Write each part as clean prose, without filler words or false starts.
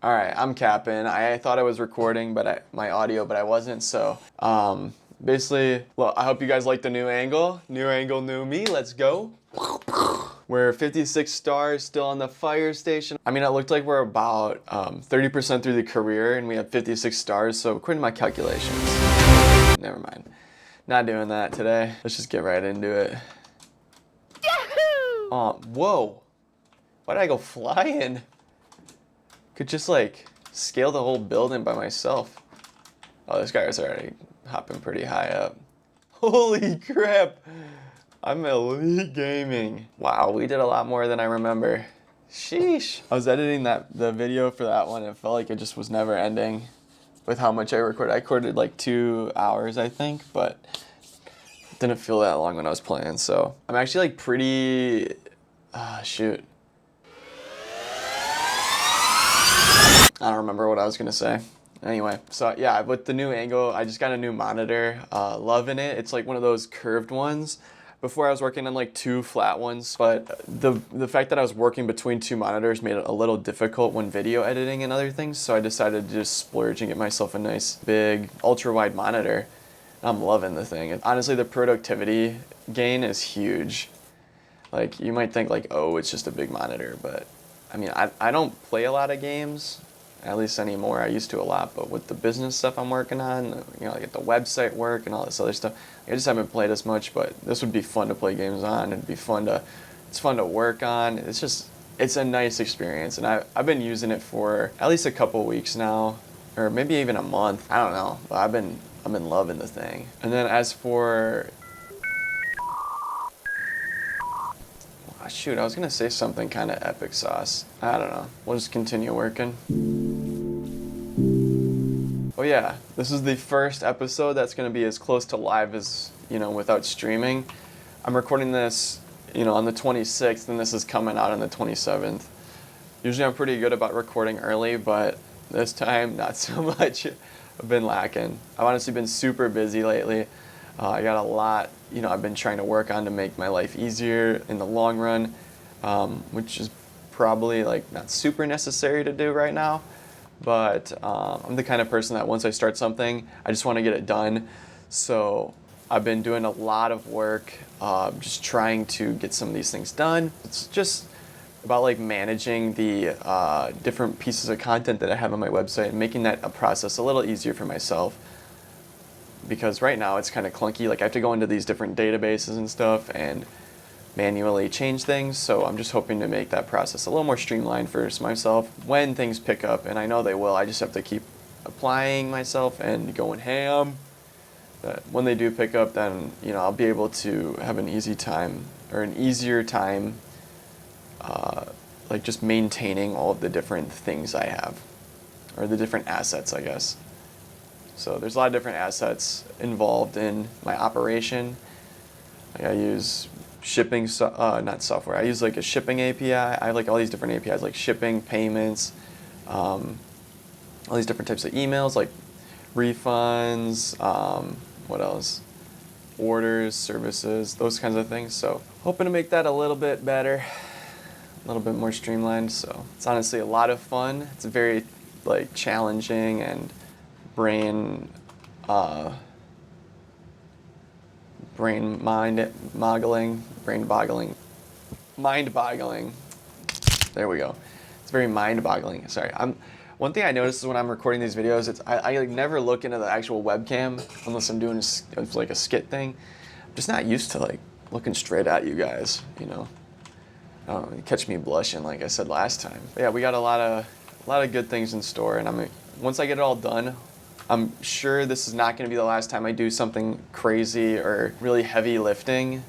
All right, I'm capping. I thought I was recording, but my audio, but I wasn't. So, basically, well, I hope you guys like the new angle. New angle, new me. Let's go. We're 56 stars still on the fire station. I mean, it looked like we're about 30% through the career, and we have 56 stars. So, according to my calculations, never mind. Not doing that today. Let's just get right into it. Yahoo! Whoa! Why did I go flying? Could just like scale the whole building by myself. Oh, this guy was already hopping pretty high up. Holy crap! I'm elite gaming. Wow, we did a lot more than I remember. Sheesh. I was editing the video for that one. It felt like it just was never ending with how much I recorded. I recorded like 2 hours, I think, but it didn't feel that long when I was playing. So I'm actually like pretty, shoot. I don't remember what I was gonna say. Anyway, so yeah, with the new angle, I just got a new monitor. Loving it. It's like one of those curved ones. Before I was working on like 2 flat ones, but the fact that I was working between 2 monitors made it a little difficult when video editing and other things. So I decided to just splurge and get myself a nice big ultra wide monitor. I'm loving the thing. Honestly, the productivity gain is huge. Like you might think like, oh, it's just a big monitor, but I mean, I don't play a lot of games. At least anymore. I used to a lot, but with the business stuff I'm working on, you know, like the website work and all this other stuff, I just haven't played as much, but this would be fun to play games on. It's fun to work on. It's a nice experience, and I've been using it for at least a couple weeks now, or maybe even a month. I don't know, but I've been loving the thing. And then as for, shoot, I was gonna say something kind of epic sauce. I don't know. We'll just continue working. Oh yeah, this is the first episode that's going to be as close to live as, you know, without streaming. I'm recording this, you know, on the 26th, and this is coming out on the 27th. Usually I'm pretty good about recording early, but this time, not so much. I've been lacking. I've honestly been super busy lately. I got a lot, you know, I've been trying to work on to make my life easier in the long run, which is probably like not super necessary to do right now. But I'm the kind of person that once I start something, I just want to get it done. So I've been doing a lot of work, just trying to get some of these things done. It's just about like managing the different pieces of content that I have on my website and making that a process a little easier for myself. Because right now it's kind of clunky. Like I have to go into these different databases and stuff and manually change things, so I'm just hoping to make that process a little more streamlined for myself when things pick up, and I know they will. I just have to keep applying myself and going ham. But when they do pick up, then, you know, I'll be able to have an easier time, like just maintaining all of the different things I have, or the different assets, I guess. So there's a lot of different assets involved in my operation. Like I use not software. I use like a shipping API. I have like all these different APIs, like shipping, payments, all these different types of emails, like refunds, what else? Orders, services, those kinds of things. So hoping to make that a little bit better, a little bit more streamlined. So it's honestly a lot of fun. It's very like challenging and mind-boggling. There we go. It's very mind-boggling. Sorry. One thing I noticed is when I'm recording these videos, I like never look into the actual webcam unless I'm doing like a skit thing. I'm just not used to like looking straight at you guys, you know. I don't know, you catch me blushing like I said last time. But yeah, we got a lot of good things in store, and once I get it all done, I'm sure this is not going to be the last time I do something crazy or really heavy lifting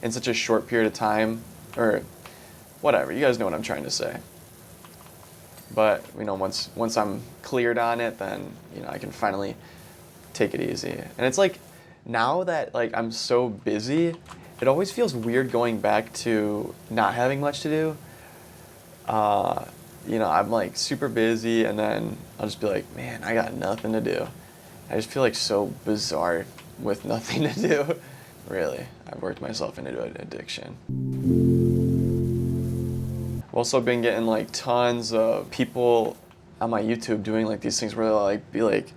in such a short period of time, or whatever. You guys know what I'm trying to say. But, you know, once I'm cleared on it, then, you know, I can finally take it easy. And it's like, now that like I'm so busy, it always feels weird going back to not having much to do. You know, I'm like super busy, and then I'll just be like, man, I got nothing to do. I just feel like so bizarre with nothing to do. Really, I've worked myself into an addiction. I've also been getting like tons of people on my YouTube doing like these things where they'll like be like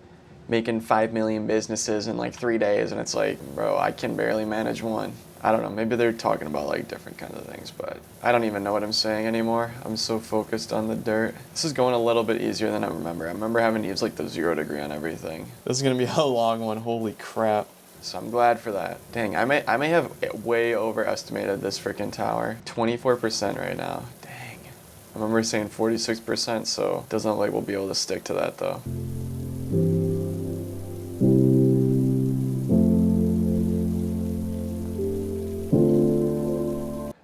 making 5 million businesses in like 3 days, and it's like, bro, I can barely manage one. I don't know, maybe they're talking about like different kinds of things, but I don't even know what I'm saying anymore. I'm so focused on the dirt. This is going a little bit easier than I remember. I remember having to use like the 0 degree on everything. This is gonna be a long one, holy crap. So I'm glad for that. Dang, I may have way overestimated this freaking tower. 24% right now, dang. I remember saying 46%, so it doesn't look like we'll be able to stick to that though.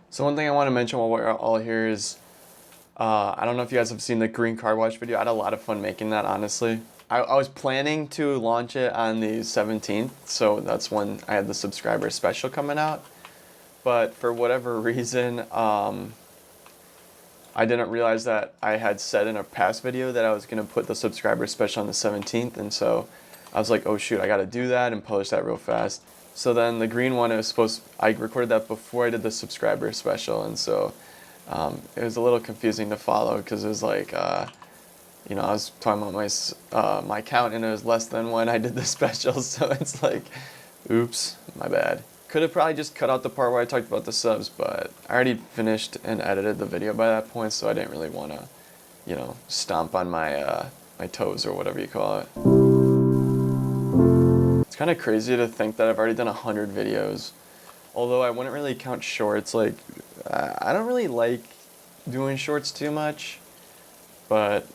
So one thing I want to mention while we're all here is, I don't know if you guys have seen the green car wash video. I had a lot of fun making that, honestly. I was planning to launch it on the 17th, so that's when I had the subscriber special coming out. But for whatever reason, I didn't realize that I had said in a past video that I was going to put the subscriber special on the 17th, and so I was like, oh shoot, I got to do that and publish that real fast. So then the green one, I recorded that before I did the subscriber special, and so it was a little confusing to follow because it was like, you know, I was talking about my count and it was less than when I did the special, so it's like, oops, my bad. Could have probably just cut out the part where I talked about the subs, but I already finished and edited the video by that point, so I didn't really want to, you know, stomp on my my toes or whatever you call it. It's kind of crazy to think that I've already done 100 videos, although I wouldn't really count shorts. Like, I don't really like doing shorts too much, but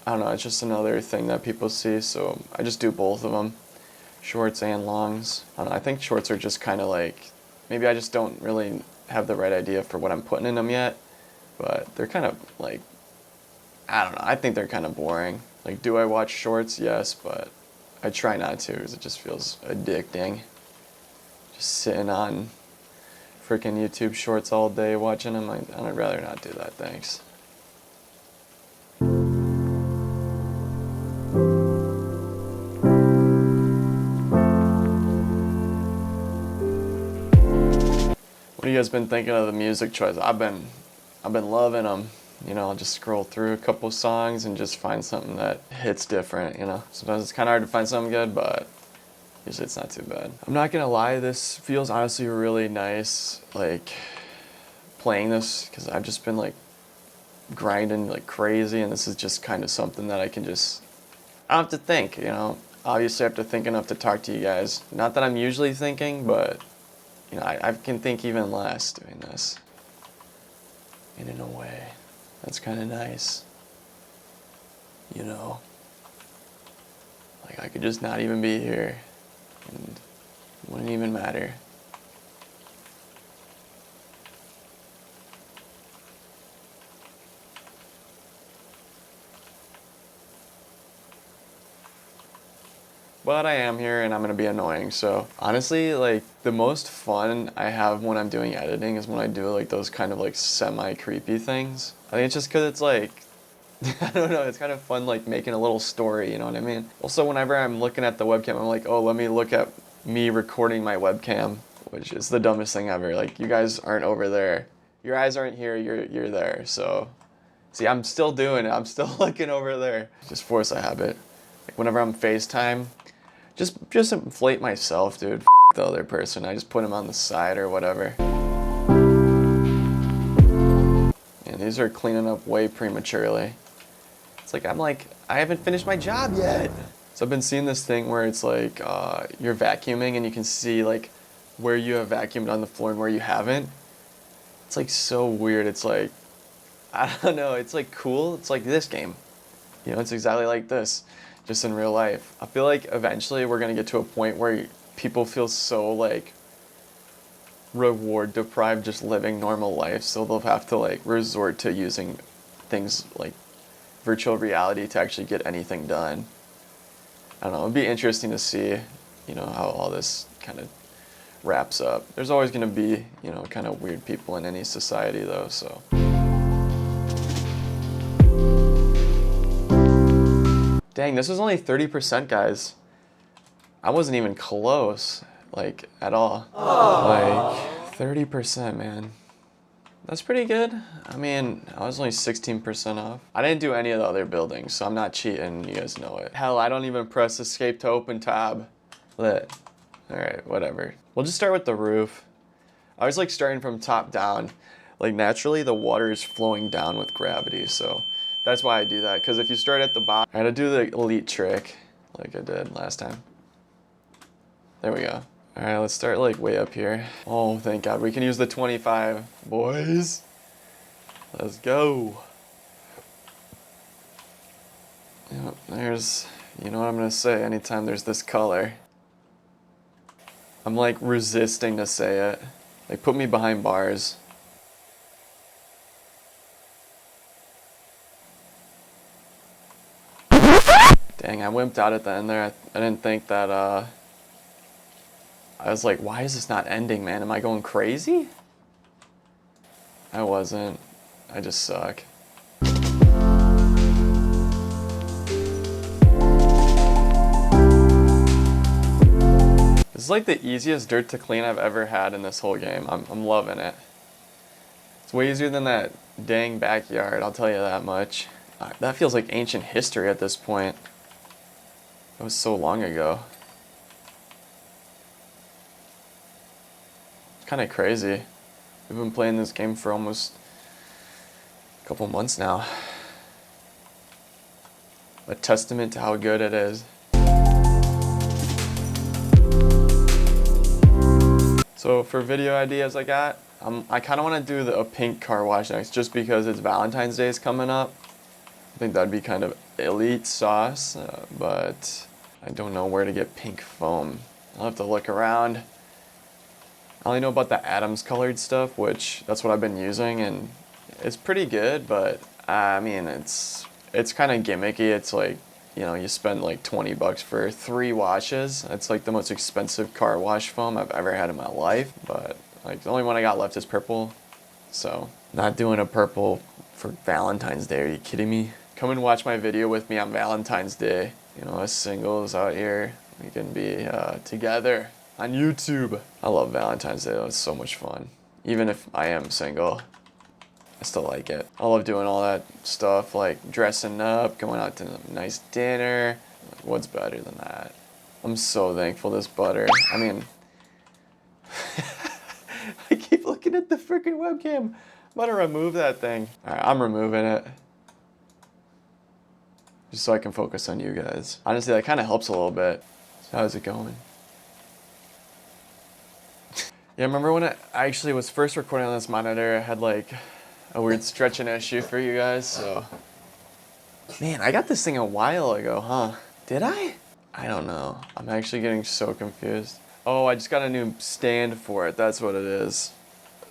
I don't know, it's just another thing that people see, so I just do both of them, shorts and longs. I don't know, I think shorts are just kind of like, maybe I just don't really have the right idea for what I'm putting in them yet, but they're kind of like, I don't know, I think they're kind of boring. Like, do I watch shorts? Yes, but I try not to because it just feels addicting. Just sitting on freaking YouTube shorts all day watching them, I'd rather not do that, thanks. What have you guys been thinking of the music choice? I've been loving them. You know, I'll just scroll through a couple songs and just find something that hits different, you know. Sometimes it's kind of hard to find something good, but usually it's not too bad. I'm not gonna lie, this feels honestly really nice, like, playing this, because I've just been like grinding like crazy, and this is just kind of something that I can just, I don't have to think, you know. Obviously I have to think enough to talk to you guys. Not that I'm usually thinking, but you know, I can think even less doing this. And in a way, that's kind of nice. You know? Like, I could just not even be here, and it wouldn't even matter. But I am here and I'm gonna be annoying, so honestly, like, the most fun I have when I'm doing editing is when I do like those kind of like semi-creepy things. I think it's just because it's like, I don't know, it's kind of fun like making a little story, you know what I mean? Also, whenever I'm looking at the webcam, I'm like, oh, let me look at me recording my webcam, which is the dumbest thing ever. Like, you guys aren't over there. Your eyes aren't here, you're there, so. See, I'm still doing it, I'm still looking over there. Just force a habit. Like, whenever I'm FaceTime, just inflate myself, dude. F the other person. I just put him on the side or whatever. And these are cleaning up way prematurely. It's like, I haven't finished my job yet. So I've been seeing this thing where it's like, you're vacuuming and you can see like where you have vacuumed on the floor and where you haven't. It's like so weird. It's like, I don't know, it's like cool. It's like this game. You know, it's exactly like this, just in real life. I feel like eventually we're gonna get to a point where people feel so like reward deprived just living normal life, so they'll have to like resort to using things like virtual reality to actually get anything done. I don't know, it'd be interesting to see, you know, how all this kind of wraps up. There's always gonna be, you know, kind of weird people in any society though, so. Dang, this was only 30%, guys. I wasn't even close, like, at all. Aww. Like, 30%, man. That's pretty good. I mean, I was only 16% off. I didn't do any of the other buildings, so I'm not cheating, you guys know it. Hell, I don't even press escape to open tab. Lit. All right, whatever. We'll just start with the roof. I was like starting from top down. Like naturally the water is flowing down with gravity, so that's why I do that. Because if you start at the bottom, I had to do the elite trick like I did last time. There we go. All right, let's start like way up here. Oh, thank God. We can use the 25, boys. Let's go. Yep, there's, you know what I'm gonna say anytime there's this color. I'm like resisting to say it. Like put me behind bars. Dang, I wimped out at the end there. I didn't think that, I was like, why is this not ending, man? Am I going crazy? I wasn't. I just suck. This is like the easiest dirt to clean I've ever had in this whole game. I'm loving it. It's way easier than that dang backyard, I'll tell you that much. That feels like ancient history at this point. It was so long ago. It's kind of crazy. We've been playing this game for almost a couple months now. A testament to how good it is. So for video ideas I kind of want to do a pink car wash next just because it's Valentine's Day is coming up. I think that'd be kind of elite sauce, but I don't know where to get pink foam. I'll have to look around. I only know about the Adams colored stuff, which that's what I've been using, and it's pretty good, but I mean, it's kind of gimmicky. It's like, you know, you spend like 20 bucks for 3 washes. It's like the most expensive car wash foam I've ever had in my life, but like the only one I got left is purple, so not doing a purple for Valentine's Day. Are you kidding me? Come and watch my video with me on Valentine's Day. You know, us singles out here, we can be together on YouTube. I love Valentine's Day though, it's so much fun. Even if I am single, I still like it. I love doing all that stuff, like dressing up, going out to a nice dinner. Like, what's better than that? I'm so thankful this butter. I mean, I keep looking at the freaking webcam. I'm about to remove that thing. All right, I'm removing it. Just so I can focus on you guys. Honestly, that kind of helps a little bit. So how's it going? Yeah, remember when I actually was first recording on this monitor, I had like a weird stretching issue for you guys, so. Man, I got this thing a while ago, huh? Did I? I don't know. I'm actually getting so confused. Oh, I just got a new stand for it. That's what it is.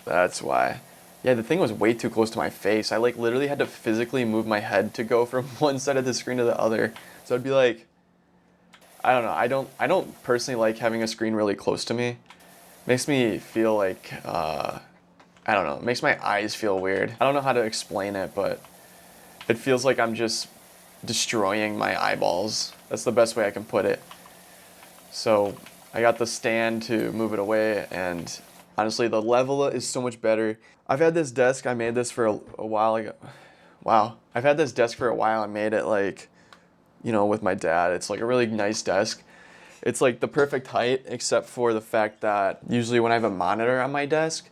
That's why. Yeah, the thing was way too close to my face. I like literally had to physically move my head to go from one side of the screen to the other. So I'd be like, I don't know. I don't personally like having a screen really close to me. Makes me feel like, I don't know. It makes my eyes feel weird. I don't know how to explain it, but it feels like I'm just destroying my eyeballs. That's the best way I can put it. So I got the stand to move it away, and honestly, the level is so much better. I've had this desk, I made this for a while ago. Wow. I've had this desk for a while. I made it like, you know, with my dad. It's like a really nice desk. It's like the perfect height, except for the fact that usually when I have a monitor on my desk,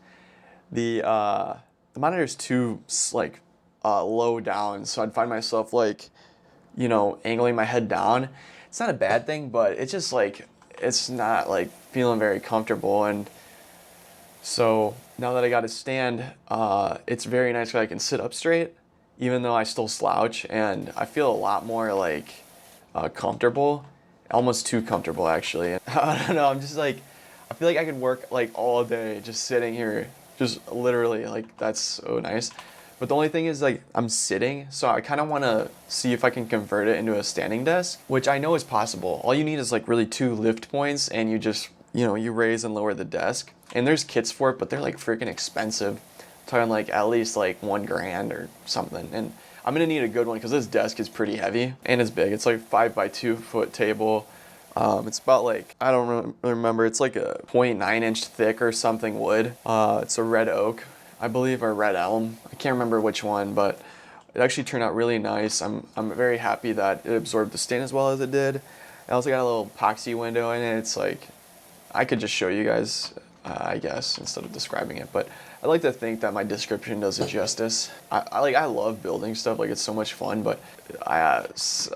the monitor is too like low down. So I'd find myself like, you know, angling my head down. It's not a bad thing, but it's just like, it's not like feeling very comfortable. And so now that I got a stand, it's very nice because I can sit up straight, even though I still slouch, and I feel a lot more like comfortable, almost too comfortable actually. I don't know, I'm just like, I feel like I could work like all day just sitting here, just literally, like that's so nice. But the only thing is like I'm sitting, so I kind of want to see if I can convert it into a standing desk, which I know is possible. All you need is like really 2 lift points, and you just, you know, you raise and lower the desk. And there's kits for it, but they're like freaking expensive. I'm talking like at least like $1,000 or something. And I'm gonna need a good one because this desk is pretty heavy and it's big. It's like 5 by 2 foot table. It's about like, I don't remember, it's like a 0.9 inch thick or something wood. It's a red oak. I believe, or red elm. I can't remember which one, but it actually turned out really nice. I'm very happy that it absorbed the stain as well as it did. It also got a little epoxy window in it. It's like, I could just show you guys, I guess, instead of describing it. But I like to think that my description does it justice. I love building stuff. Like, it's so much fun. But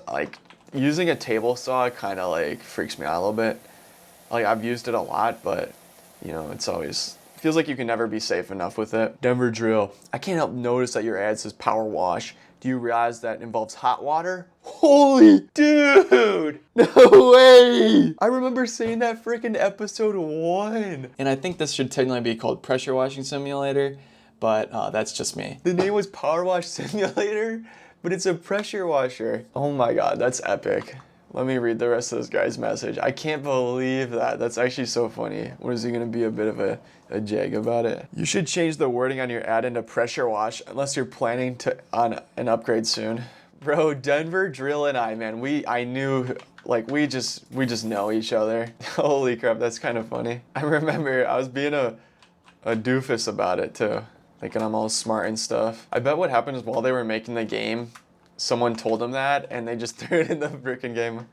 like using a table saw kind of like freaks me out a little bit. Like, I've used it a lot, but you know, it's always feels like you can never be safe enough with it. Denver drill. I can't help notice that your ad says power wash. Do you realize that involves hot water? Holy dude! No way! I remember seeing that freaking episode 1. And I think this should technically be called Pressure Washing Simulator, but that's just me. The name was Power Wash Simulator, but it's a pressure washer. Oh my god, that's epic. Let me read the rest of this guy's message. I can't believe that. That's actually so funny. What, is he gonna be a bit of a jag about it? You should change the wording on your ad into pressure wash unless you're planning on an upgrade soon. Bro, Denver Drill and I, man, I knew, like, we just know each other. Holy crap, that's kind of funny. I remember I was being a doofus about it too, thinking I'm all smart and stuff. I bet what happened is while they were making the game, someone told them that and they just threw it in the freaking game.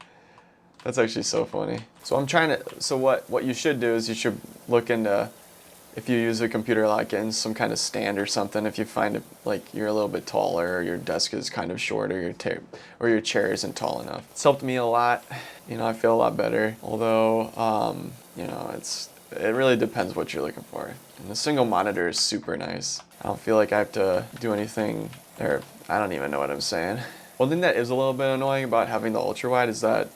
That's actually so funny. So what you should do is you should look into, if you use a computer, like in some kind of stand or something, if you find it, like you're a little bit taller or your desk is kind of short or your chair isn't tall enough. It's helped me a lot. You know, I feel a lot better. Although, you know, it really depends what you're looking for. And the single monitor is super nice. I don't feel like I have to do anything, or I don't even know what I'm saying. One thing that is a little bit annoying about having the ultra wide is that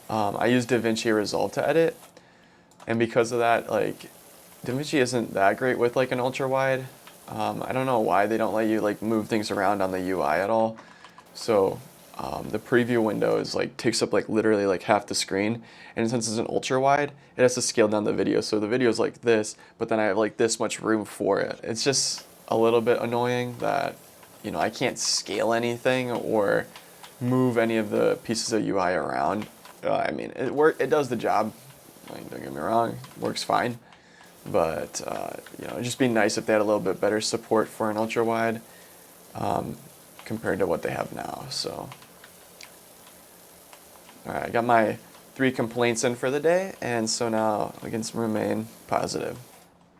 I use DaVinci Resolve to edit, and because of that, like, DaVinci isn't that great with like an ultra wide. I don't know why they don't let you like move things around on the UI at all. So the preview window is like takes up like literally like half the screen, and since it's an ultra wide, it has to scale down the video. So the video is like this, but then I have like this much room for it. It's just a little bit annoying that, you know, I can't scale anything or move any of the pieces of UI around. I mean, it does the job. Like, don't get me wrong, it works fine. But, you know, it'd just be nice if they had a little bit better support for an ultra wide compared to what they have now. So, all right, I got my 3 complaints in for the day, and so now we can remain positive.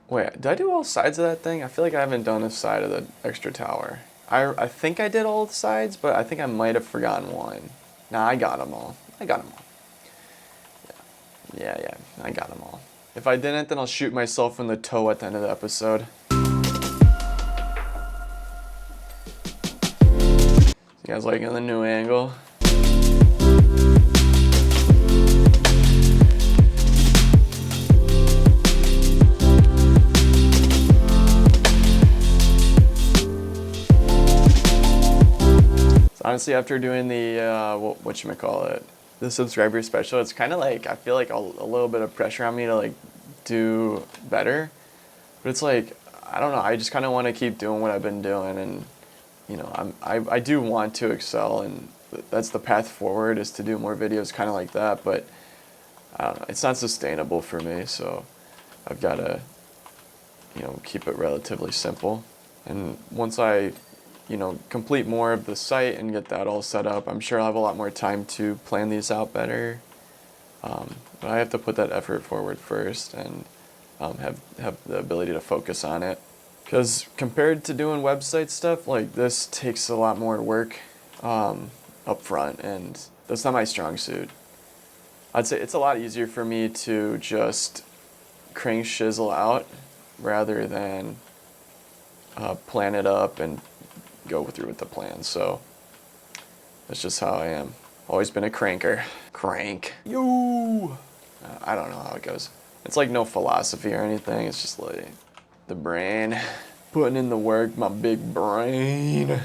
Wait, did I do all sides of that thing? I feel like I haven't done a side of the extra tower. I think I did all the sides, but I think I might have forgotten one. Nah, I got them all. Yeah, I got them all. If I didn't, then I'll shoot myself in the toe at the end of the episode. You guys liking the new angle? So honestly, after doing the, whatchamacallit, the subscriber special, it's kind of like, I feel like a little bit of pressure on me to like do better, but it's like, I don't know, I just kind of want to keep doing what I've been doing, and you know, I do want to excel, and that's the path forward, is to do more videos kind of like that, but I don't know, it's not sustainable for me, so I've got to, you know, keep it relatively simple. And once I, you know, complete more of the site and get that all set up, I'm sure I'll have a lot more time to plan these out better. But I have to put that effort forward first and have the ability to focus on it. Because compared to doing website stuff, like, this takes a lot more work up front, and that's not my strong suit. I'd say it's a lot easier for me to just crank shizzle out rather than plan it up and go through with the plan. So that's just how I am. Always been a cranker. Crank. Yo! I don't know how it goes. It's like no philosophy or anything. It's just like the brain. Putting in the work, my big brain.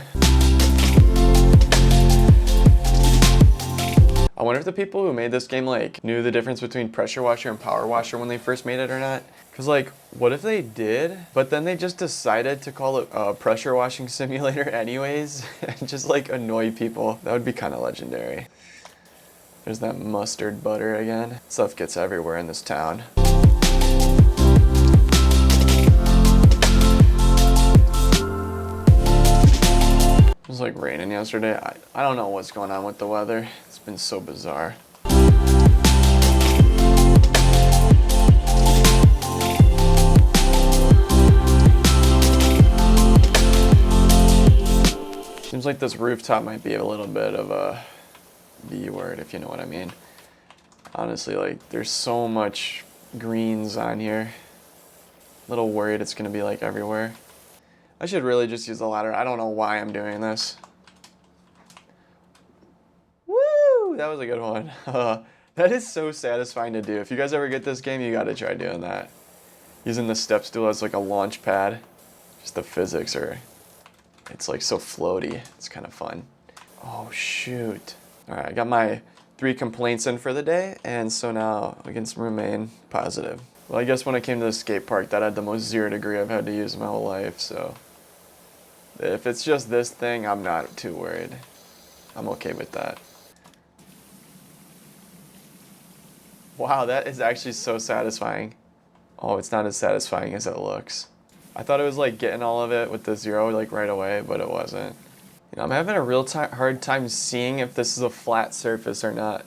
I wonder if the people who made this game like knew the difference between pressure washer and power washer when they first made it or not. Cause like, what if they did, but then they just decided to call it a pressure washing simulator anyways, and just like annoy people? That would be kind of legendary. There's that mustard butter again. Stuff gets everywhere in this town. was like raining yesterday. I don't know what's going on with the weather. It's been so bizarre. Seems like this rooftop might be a little bit of a B word, if you know what I mean. Honestly, like, there's so much greens on here. A little worried it's gonna be like everywhere. I should really just use the ladder. I don't know why I'm doing this. Woo! That was a good one. That is so satisfying to do. If you guys ever get this game, you gotta try doing that. Using the step stool as like a launch pad. Just the physics are, it's like so floaty. It's kind of fun. Oh shoot. All right, I got my 3 complaints in for the day, and so now we can remain positive. Well, I guess when I came to the skate park, that had the most 0 degree I've had to use in my whole life, so if it's just this thing, I'm not too worried. I'm okay with that. Wow, that is actually so satisfying. Oh, it's not as satisfying as it looks. I thought it was like getting all of it with the 0 like right away, but it wasn't. You know, I'm having a real hard time seeing if this is a flat surface or not.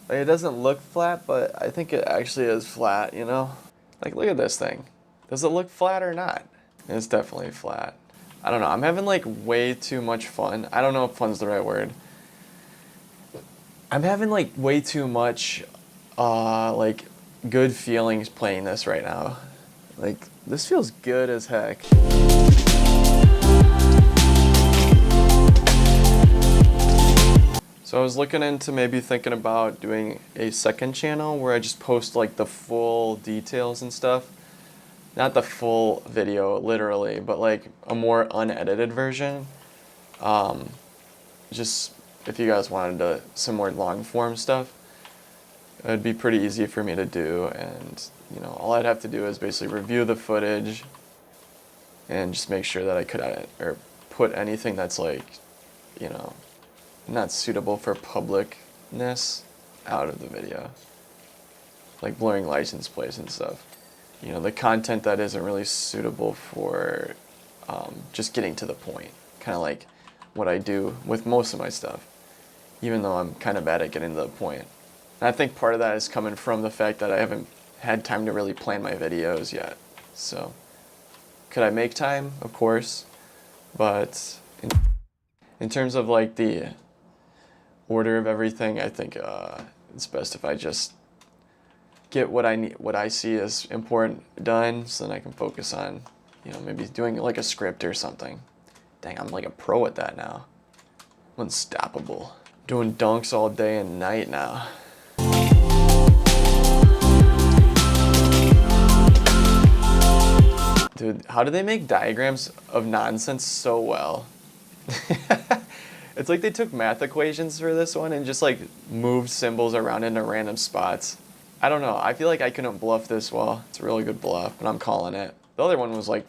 Like, it doesn't look flat, but I think it actually is flat, you know? Like, look at this thing. Does it look flat or not? It's definitely flat. I don't know, I'm having like way too much fun. I don't know if fun's the right word. I'm having like way too much like good feelings playing this right now. Like, this feels good as heck. So I was looking into maybe thinking about doing a second channel where I just post like the full details and stuff. Not the full video, literally, but like a more unedited version. Just if you guys wanted some more long form stuff, it'd be pretty easy for me to do, and you know, all I'd have to do is basically review the footage and just make sure that I could edit or put anything that's like, you know, not suitable for publicness out of the video. Like blurring license plates and stuff. You know, the content that isn't really suitable for just getting to the point. Kind of like what I do with most of my stuff. Even though I'm kind of bad at getting to the point. And I think part of that is coming from the fact that I haven't had time to really plan my videos yet. So, could I make time? Of course. But in terms of like the order of everything, I think it's best if I just get what I need, what I see as important done, so then I can focus on, you know, maybe doing like a script or something. Dang, I'm like a pro at that now. I'm unstoppable. Doing dunks all day and night now. Dude, how do they make diagrams of nonsense so well? It's like they took math equations for this one and just like moved symbols around into random spots. I don't know, I feel like I couldn't bluff this well. It's a really good bluff, but I'm calling it. The other one was like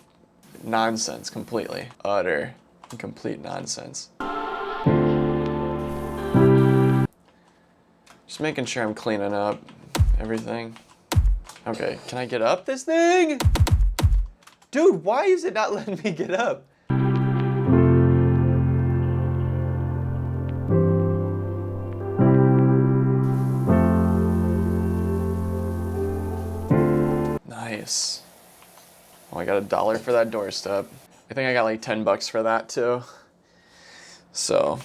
nonsense completely. Utter and complete nonsense. Just making sure I'm cleaning up everything. Okay, can I get up this thing? Dude, why is it not letting me get up? Nice. Oh, I got $1 for that doorstep. I think I got like 10 bucks for that too. So,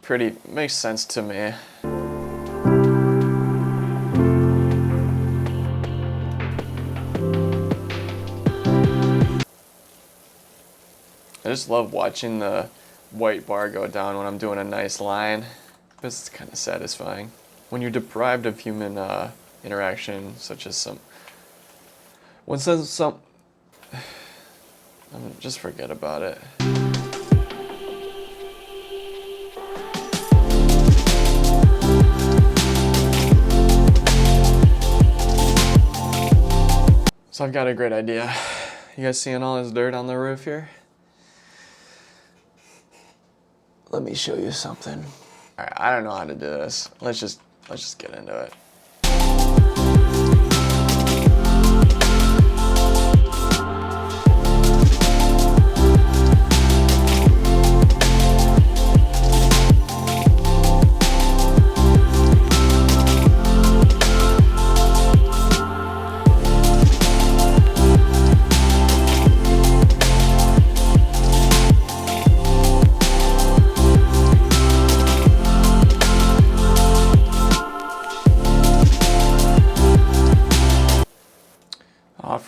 pretty, makes sense to me. I just love watching the white bar go down when I'm doing a nice line. It's kind of satisfying. When you're deprived of human interaction, such as just forget about it. So I've got a great idea. You guys seeing all this dirt on the roof here? Let me show you something. All right, I don't know how to do this. Let's just get into it.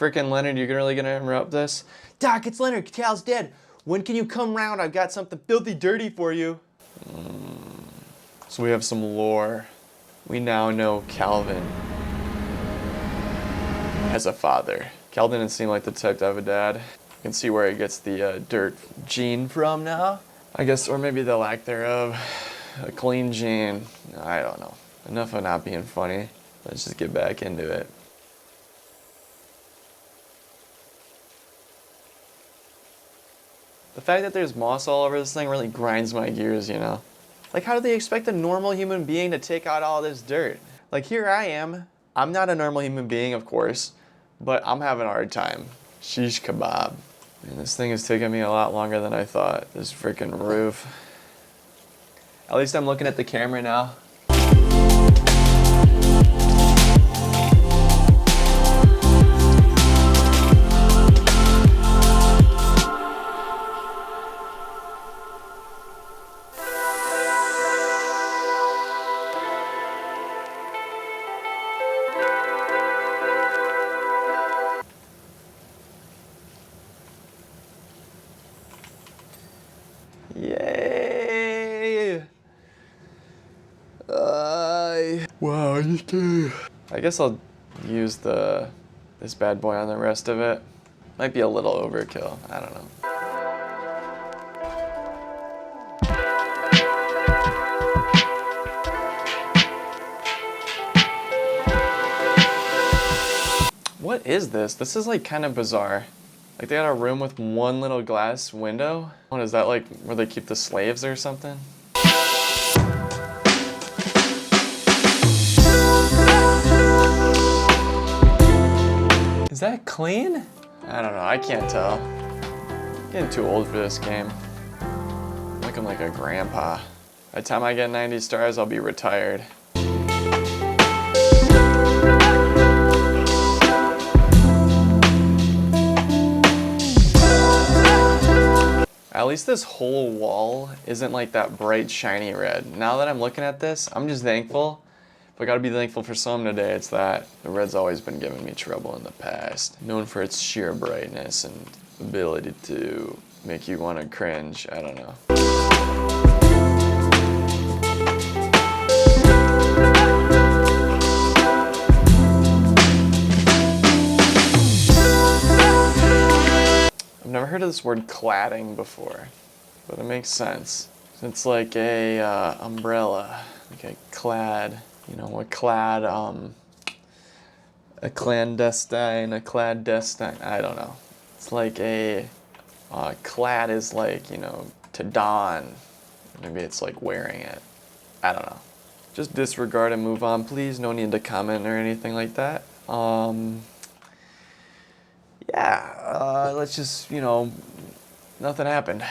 freaking Leonard, you're really gonna interrupt this? Doc, it's Leonard. Cal's dead. When can you come round? I've got something filthy dirty for you. So we have some lore. We now know Calvin has a father. Cal didn't seem like the type to have a dad. You can see where he gets the dirt gene from now. I guess, or maybe the lack thereof. A clean gene. I don't know. Enough of not being funny. Let's just get back into it. The fact that there's moss all over this thing really grinds my gears, you know? Like, how do they expect a normal human being to take out all this dirt? Like, here I am. I'm not a normal human being, of course, but I'm having a hard time. Sheesh kebab. Man, this thing is taking me a lot longer than I thought. This freaking roof. At least I'm looking at the camera now. Yay! Wow, you can. I guess I'll use this bad boy on the rest of it. Might be a little overkill. I don't know. What is this? This is like kind of bizarre. Like they got a room with one little glass window. What is that, like where they keep the slaves or something? Is that clean? I don't know, I can't tell. I'm getting too old for this game. I'm looking like a grandpa. By the time I get 90 stars, I'll be retired. At least this whole wall isn't like that bright, shiny red. Now that I'm looking at this, I'm just thankful. If I gotta be thankful for something today, it's that the red's always been giving me trouble in the past. Known for its sheer brightness and ability to make you want to cringe. I don't know. I've never heard of this word cladding before, but it makes sense. It's like a umbrella, like a clad, you know, a clad, a clandestine, I don't know. It's like a, clad is like, you know, to don. Maybe it's like wearing it. I don't know. Just disregard and move on, please. No need to comment or anything like that. Yeah, let's just, you know, nothing happened.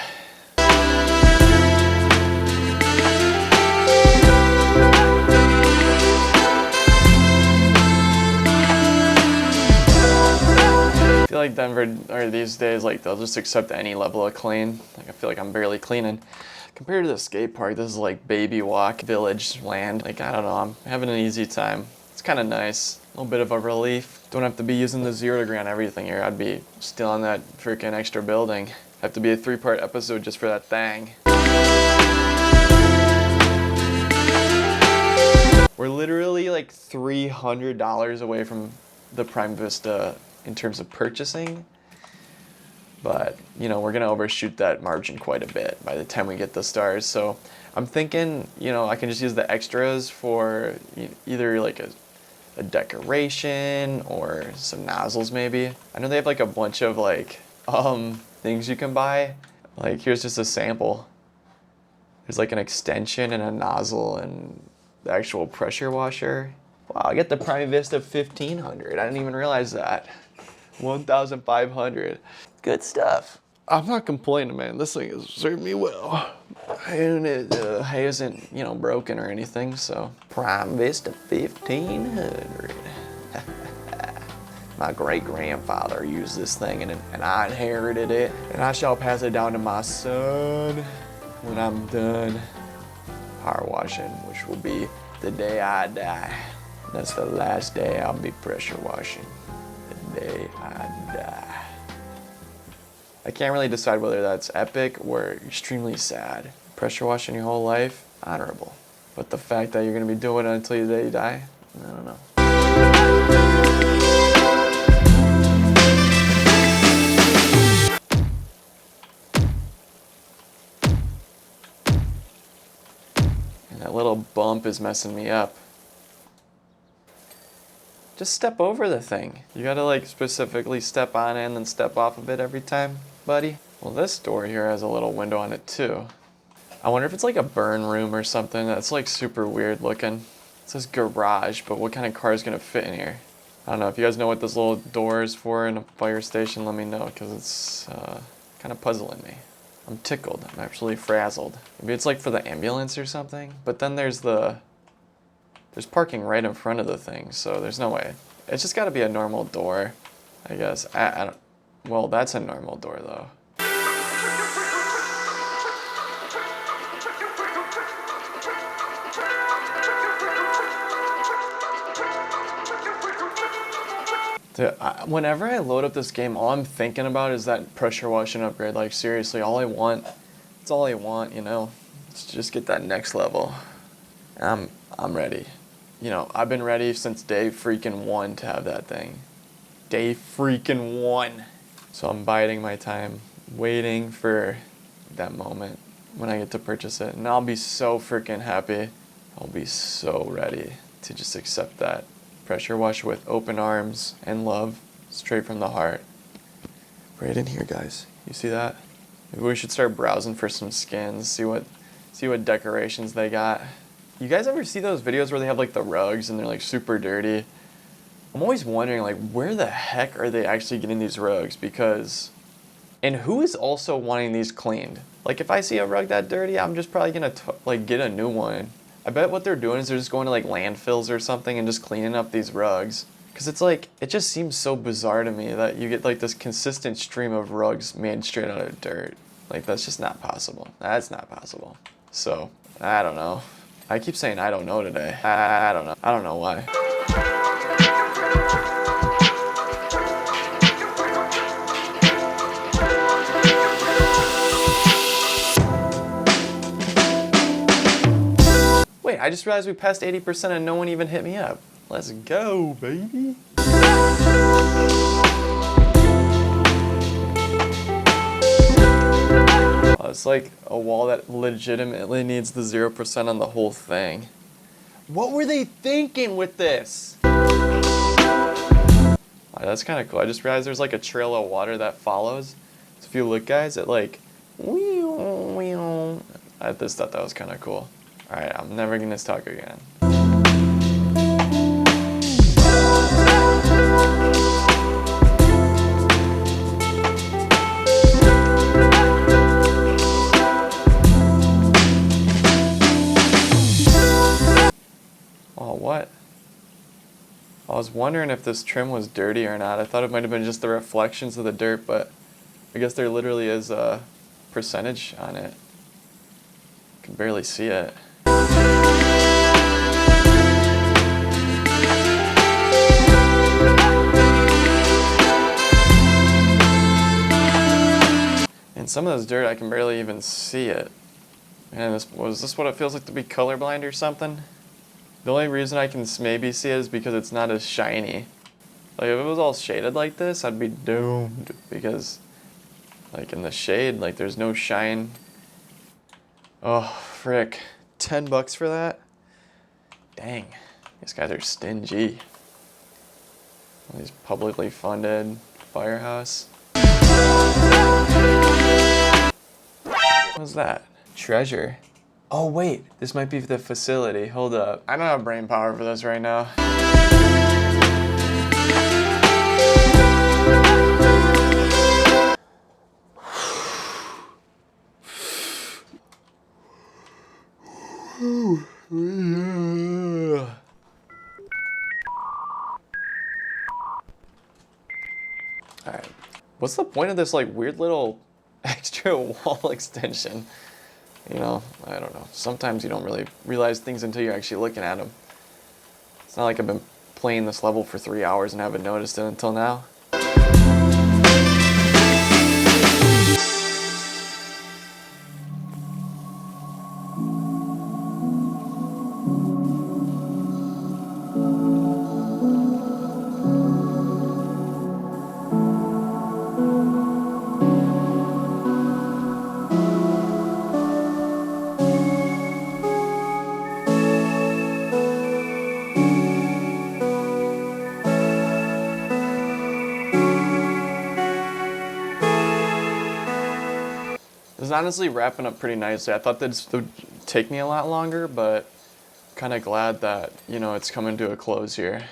I feel like Denver, or these days, like they'll just accept any level of clean. Like I feel like I'm barely cleaning. Compared to the skate park, this is like baby walk, village land. Like, I don't know, I'm having an easy time. It's kind of nice. A little bit of a relief. Don't have to be using the 0 degree on everything here. I'd be still on that freaking extra building. Have to be a 3-part episode just for that thing. We're literally like $300 away from the Prime Vista in terms of purchasing. But, you know, we're going to overshoot that margin quite a bit by the time we get the stars. So I'm thinking, you know, I can just use the extras for either like a decoration or some nozzles maybe. I know they have like a bunch of like things you can buy. Like here's just a sample. There's like an extension and a nozzle and the actual pressure washer. Wow, I get the Prime Vista 1500. I didn't even realize that. 1,500. Good stuff. I'm not complaining, man. This thing has served me well. And it hasn't, you know, broken or anything, so. Prime Vista 1500. My great-grandfather used this thing and I inherited it. And I shall pass it down to my son when I'm done power washing, which will be the day I die. That's the last day I'll be pressure washing. The day I I can't really decide whether that's epic or extremely sad. Pressure washing your whole life, honorable. But the fact that you're gonna be doing it until the day you die, I don't know. And that little bump is messing me up. Just step over the thing. You gotta like specifically step on it and then step off of it every time, buddy. Well, this door here has a little window on it too. I wonder if it's like a burn room or something. That's like super weird looking. It says garage, but what kind of car is gonna fit in here? I don't know. If you guys know what this little door is for in a fire station, let me know, because it's kind of puzzling me. I'm tickled. I'm absolutely frazzled. Maybe it's like for the ambulance or something. But then there's parking right in front of the thing, so there's no way. It's just got to be a normal door, I guess. I don't. Well, that's a normal door though. Dude, whenever I load up this game, all I'm thinking about is that pressure washing upgrade. Like, seriously, it's all I want, you know? Let's just get that next level. I'm ready. You know, I've been ready since day freaking 1 to have that thing. Day freaking 1. So I'm biding my time, waiting for that moment when I get to purchase it. And I'll be so freaking happy. I'll be so ready to just accept that. Pressure wash with open arms and love, straight from the heart. Right in here, guys. You see that? Maybe we should start browsing for some skins, see what decorations they got. You guys ever see those videos where they have like the rugs and they're like super dirty? I'm always wondering like where the heck are they actually getting these rugs? Because, and who is also wanting these cleaned? Like if I see a rug that dirty, I'm just probably gonna like get a new one. I bet what they're doing is they're just going to like landfills or something and just cleaning up these rugs. Because it's like, it just seems so bizarre to me that you get like this consistent stream of rugs made straight out of dirt. Like that's just not possible. That's not possible. So, I don't know. I keep saying I don't know today. I don't know. I don't know why. Wait, I just realized we passed 80% and no one even hit me up. Let's go, baby. Oh, it's like a wall that legitimately needs the 0% on the whole thing. What were they thinking with this? Oh, that's kind of cool. I just realized there's like a trail of water that follows. So if you look, guys, it like... I just thought that was kind of cool. Alright, I'm never gonna talk again. Oh, what? I was wondering if this trim was dirty or not. I thought it might have been just the reflections of the dirt, but I guess there literally is a percentage on it. I can barely see it. And some of this dirt, I can barely even see it. Man, was this what it feels like to be colorblind or something? The only reason I can maybe see it is because it's not as shiny. Like, if it was all shaded like this, I'd be doomed. Because, like, in the shade, like, there's no shine. Oh, frick. $10 for that? Dang. These guys are stingy. These publicly funded firehouse. What's that? Treasure. Oh wait, this might be the facility. Hold up. I don't have brain power for this right now. Alright. What's the point of this like weird little extra wall extension? You know, I don't know. Sometimes you don't really realize things until you're actually looking at them. It's not like I've been playing this level for 3 hours and haven't noticed it until now. is honestly wrapping up pretty nicely. I thought this would take me a lot longer, but kind of glad that, you know, it's coming to a close here.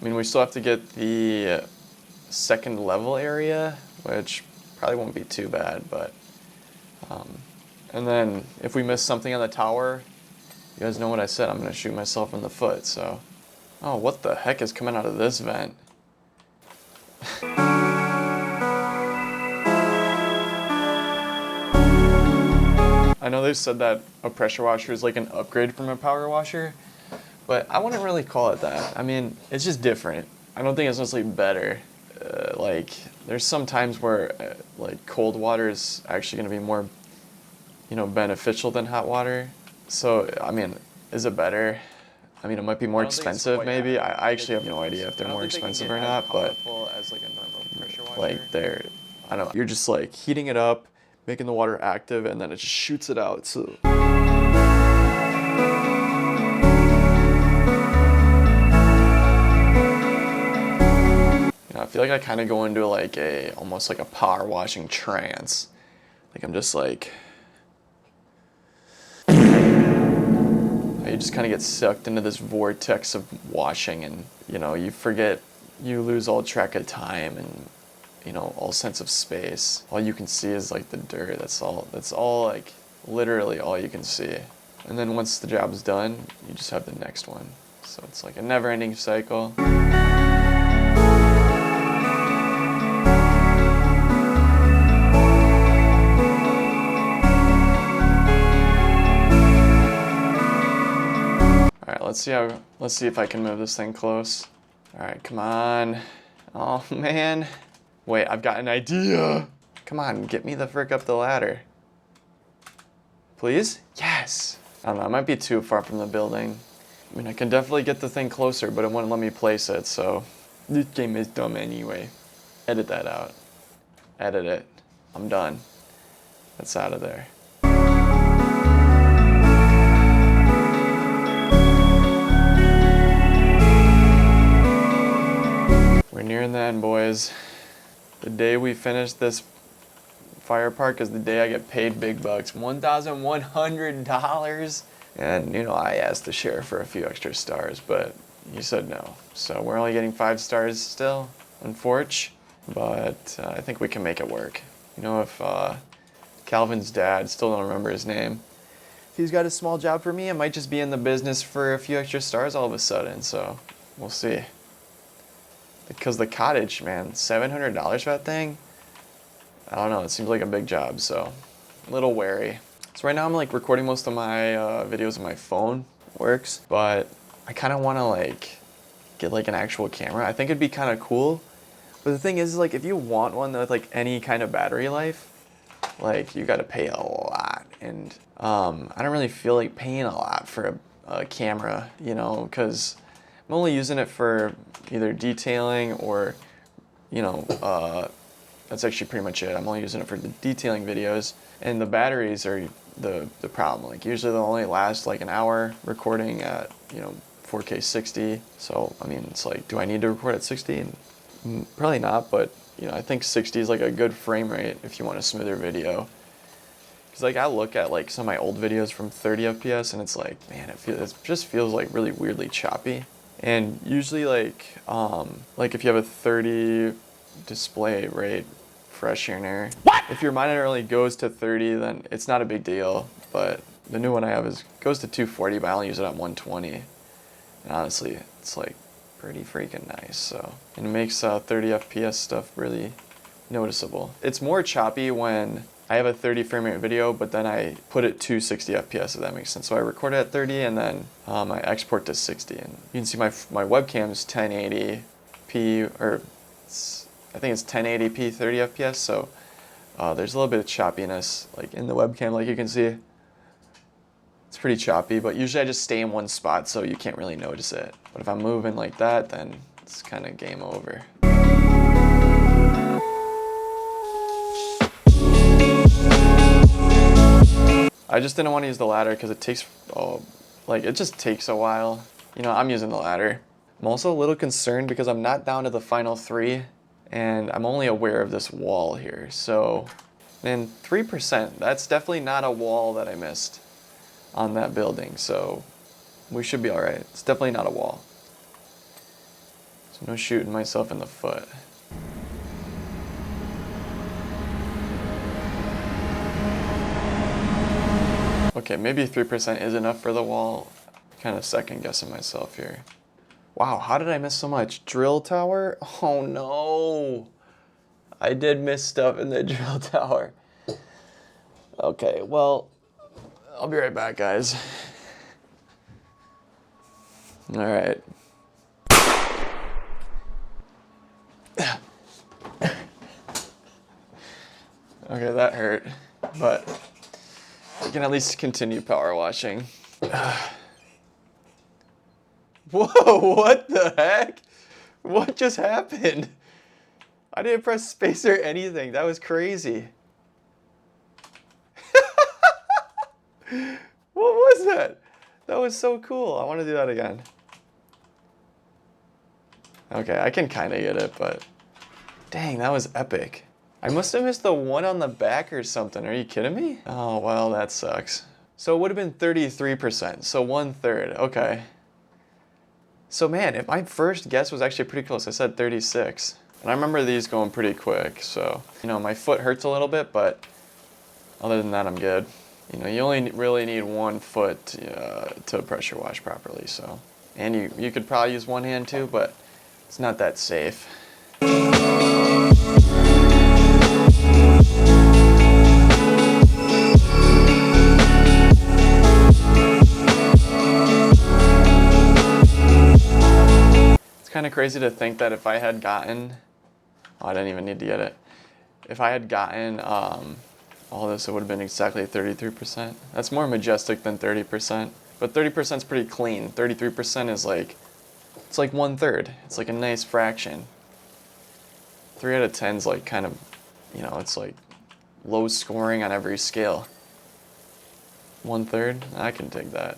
I mean, we still have to get the second level area, which probably won't be too bad, but and then if we miss something on the tower, you guys know what I said, I'm gonna shoot myself in the foot. So, oh, what the heck is coming out of this vent? I know they've said that a pressure washer is like an upgrade from a power washer, but I wouldn't really call it that. I mean, it's just different. I don't think it's necessarily better. Like, there's some times where like cold water is actually going to be more, you know, beneficial than hot water. So, I mean, is it better? I mean, it might be more expensive, maybe. I actually have no idea if they're more expensive or not, but like I don't know. You're just like heating it up, making the water active, and then it just shoots it out. So. I feel like I kind of go into like almost like a power washing trance. Like I'm just like, you just kind of get sucked into this vortex of washing, and you know, you lose all track of time and, you know, all sense of space. All you can see is like the dirt. That's all like literally all you can see. And then once the job's done, you just have the next one. So it's like a never-ending cycle. Let's see if I can move this thing close. All right, come on. Oh man. Wait, I've got an idea. Come on, get me the frick up the ladder. Please? Yes. I don't know, it might be too far from the building. I mean, I can definitely get the thing closer, but it wouldn't let me place it, so. This game is dumb anyway. Edit that out. Edit it. I'm done. That's out of there. We're nearing the end, boys. The day we finish this fire park is the day I get paid big bucks. $1,100. And, you know, I asked the sheriff for a few extra stars, but he said no. So we're only getting 5 stars still, unfortunately. But I think we can make it work. You know, if Calvin's dad, still don't remember his name, if he's got a small job for me, I might just be in the business for a few extra stars all of a sudden. So we'll see. Because the cottage, man, $700 for that thing? I don't know, it seems like a big job, so a little wary. So right now I'm like recording most of my videos on my phone, works, but I kind of want to like get like an actual camera. I think it'd be kind of cool, but the thing is like if you want one with like any kind of battery life, like you got to pay a lot, and I don't really feel like paying a lot for a camera, you know, because I'm only using it for either detailing or, you know, that's actually pretty much it. I'm only using it for the detailing videos, and the batteries are the problem. Like usually they'll only last like an hour recording at, you know, 4K 60. So, I mean, it's like, do I need to record at 60? Probably not, but, you know, I think 60 is like a good frame rate if you want a smoother video. Because like I look at like some of my old videos from 30 FPS and it's like, man, it just feels like really weirdly choppy. And usually like if you have a 30 display rate, fresh here and there. What? If your monitor only goes to 30, then it's not a big deal. But the new one I have goes to 240, but I only use it at 120. And honestly, it's like pretty freaking nice. So, and it makes 30 FPS stuff really noticeable. It's more choppy when I have a 30 frame rate video, but then I put it to 60 FPS, if that makes sense. So I record it at 30 and then I export to 60. And you can see my webcam is 1080p, or I think it's 1080p 30 FPS. So there's a little bit of choppiness like in the webcam, like you can see. It's pretty choppy, but usually I just stay in one spot so you can't really notice it. But if I'm moving like that, then it's kind of game over. I just didn't want to use the ladder because it takes, it just takes a while. You know, I'm using the ladder. I'm also a little concerned because I'm not down to the final 3, and I'm only aware of this wall here. So Man, 3%, that's definitely not a wall that I missed on that building, so we should be all right. It's definitely not a wall. So no shooting myself in the foot. Okay, maybe 3% is enough for the wall. Kind of second guessing myself here. Wow, how did I miss so much? Drill tower? Oh no. I did miss stuff in the drill tower. Okay, well, I'll be right back, guys. All right. Okay, that hurt, but I can at least continue power washing. Whoa, what the heck? What just happened? I didn't press space or anything. That was crazy. What was that? That was so cool. I want to do that again. Okay, I can kind of get it, but dang, that was epic. I must have missed the one on the back or something. Are you kidding me? Oh, well, that sucks. So it would have been 33%, so 1/3. Okay. So man, if my first guess was actually pretty close, I said 36. And I remember these going pretty quick, so, you know, my foot hurts a little bit, but other than that, I'm good. You know, you only really need 1 foot to pressure wash properly, so. And you could probably use 1 hand too, but it's not that safe. It's kind of crazy to think that if I had gotten, oh, I didn't even need to get it. If I had gotten all this, it would have been exactly 33%. That's more majestic than 30%, but 30% is pretty clean. 33% is like, it's like 1/3. It's like a nice fraction. 3 out of 10 is like kind of, you know, it's like low scoring on every scale. 1/3, I can take that.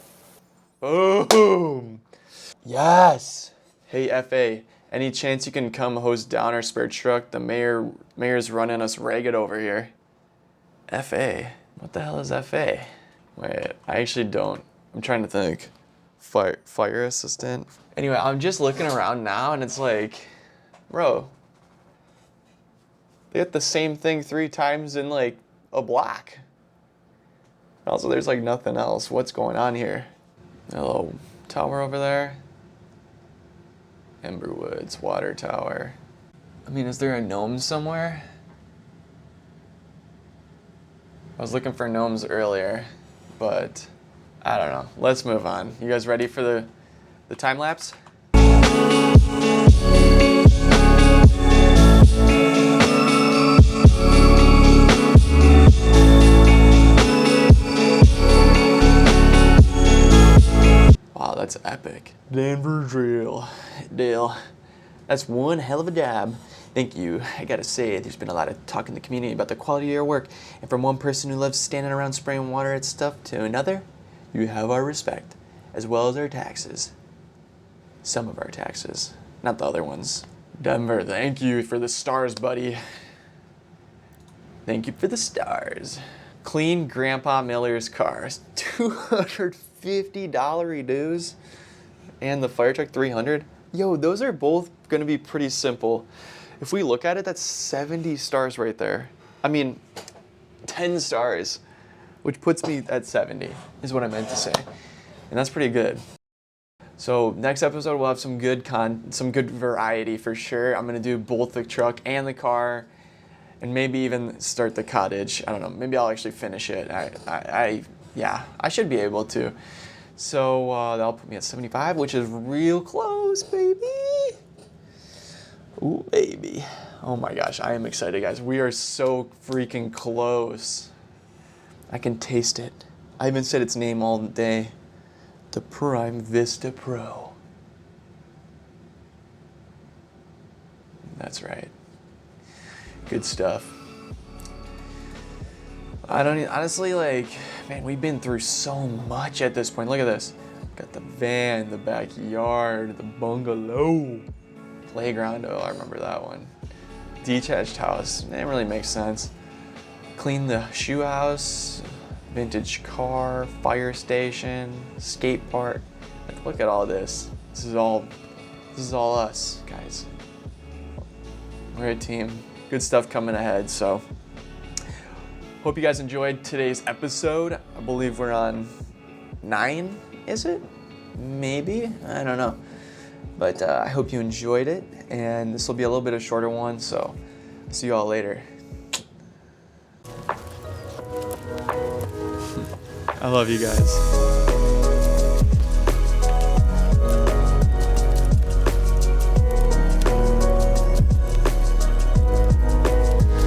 Boom! Yes! Hey FA, any chance you can come hose down our spare truck? The mayor's running us ragged over here. FA? What the hell is FA? Wait, I actually don't. I'm trying to think. Fire assistant? Anyway, I'm just looking around now and it's like, bro, they get the same thing 3 times in like a block. Also, there's like nothing else. What's going on here? Hello, tower over there. Ember Woods, water tower. I mean, is there a gnome somewhere? I was looking for gnomes earlier, but I don't know. Let's move on. You guys ready for the time lapse? Wow, that's epic. Denver Dale. That's one hell of a job. Thank you. I gotta say, there's been a lot of talk in the community about the quality of your work, and from one person who loves standing around spraying water at stuff to another, you have our respect, as well as our taxes. Some of our taxes, not the other ones. Denver, thank you for the stars, buddy. Thank you for the stars. Clean Grandpa Miller's cars. $250 dues. And the fire truck, $300. Yo, those are both gonna be pretty simple. If we look at it, that's 70 stars right there. I mean, 10 stars, which puts me at 70, is what I meant to say. And that's pretty good. So next episode, we'll have some good variety for sure. I'm gonna do both the truck and the car, and maybe even start the cottage. I don't know, maybe I'll actually finish it. Yeah, I should be able to. So that'll put me at 75, which is real close, baby. Ooh, baby. Oh my gosh, I am excited, guys. We are so freaking close. I can taste it. I haven't said its name all day. The Prime Vista Pro. That's right. Good stuff. I don't honestly, like, man, we've been through so much at this point. Look at this. Got the van, the backyard, the bungalow, playground. Oh, I remember that one. Detached house. It really makes sense. Clean the shoe house, vintage car, fire station, skate park. Like, look at all this. This is all us, guys. We're a team. Good stuff coming ahead. So hope you guys enjoyed today's episode. I believe we're on 9, is it? Maybe, I don't know. But I hope you enjoyed it, and this will be a little bit of a shorter one, so see you all later. I love you guys.